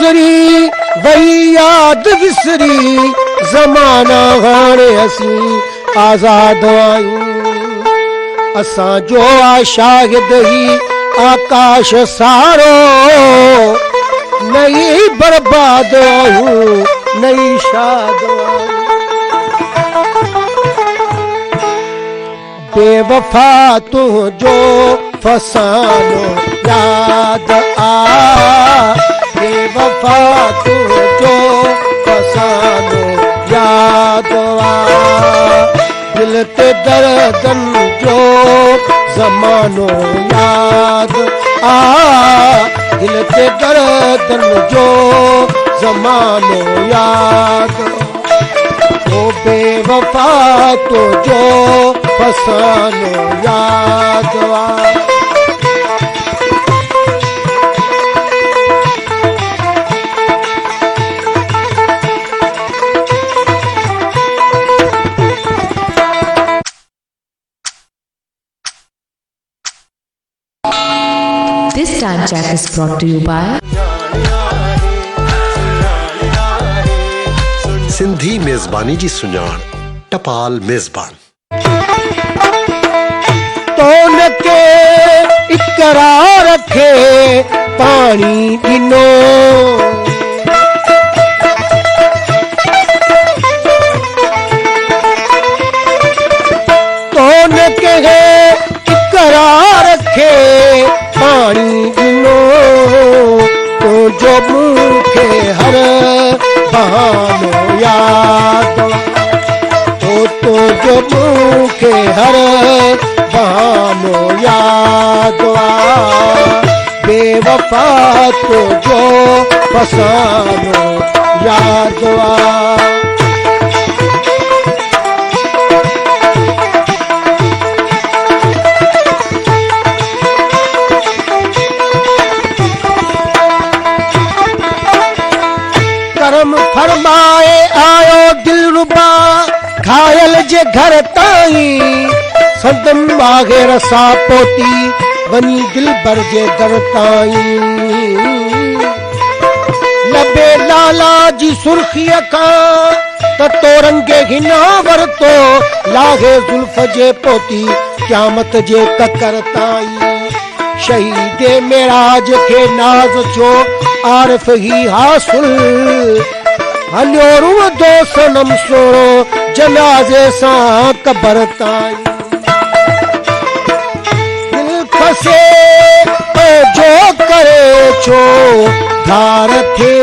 गुजरी वही याद विसरी ज़माना हाणे असीं आज़ाद आहियूं। असां जो आशाहिद ही आकाश सारो नई बर्बाद आहियूं नई शाद आहियूं। बेवफा तुझो फसानो याद आ, बेवफा तुझो फसानो याद आ। दिल ते दर्दन जो ज़मानो याद आ, दिल ते दर्दन जो ज़मानो याद। ओ बेवफा तुझो फसानो याद आ। This time check is brought to you by Sindhi मेज़बानी जी सुञाण टपाल मेज़बान। तोन के इकरार रखे पानी ॾिनो, तोन के इकरार रखे पानी ॾिनो। तो जो मूंखे हर बहानो याद, तो जो मूंखे हर बहानो याद आ। बेवफा तुझो फसानो याद आ। करम फरमाए आयो दिलरुबा घायल जे घर ताईं, संदन बागे रसा पोती वनी दिल भर जे दर ताईं। लबे लाला जी सुर्खीअ खां त तोरंगे हिना वरतो, लाहे जुल्फ जे पोती क़यामत जे ककर ताईं। शहीद मेराज के नाज जो आरिफ ही हासिल, हलियो रुवंदो सनम सोणो जनाज़े सां कबर ताईं। दिल खसे जो करे छो धार थे,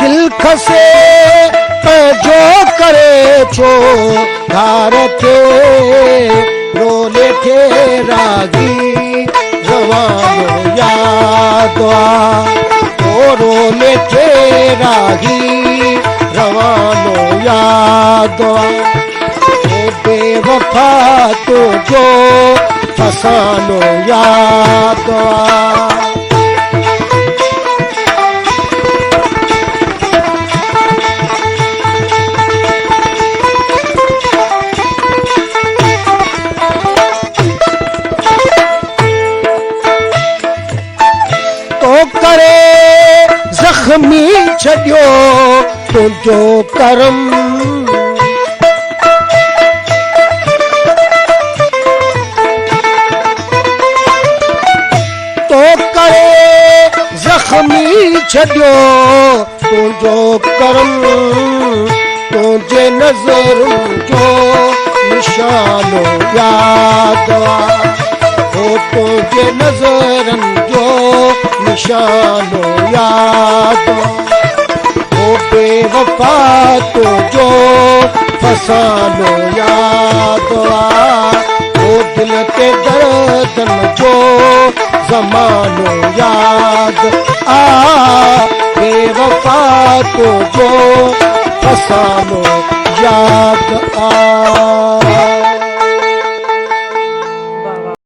दिल खसे जो करे छो धार थे। रोले थे रागी रवानो याद आ, ओ रोले थे रागी रवानो याद आ। ओ बेवफा तुझो फसानो याद आ। ज़ख्मी छॾियो तुझो करम, तो करे ज़ख्मी छॾियो तुझो करम। तुझे नज़र जो निशानो याद आ, ओ तुझे नज़रन जो निशानो याद आ। ओ बेवफा तुझो फसानो याद आ। ओ दिल ते दर्दन जो ज़मानो याद आ। बेवफा तुझो फसानो याद आ।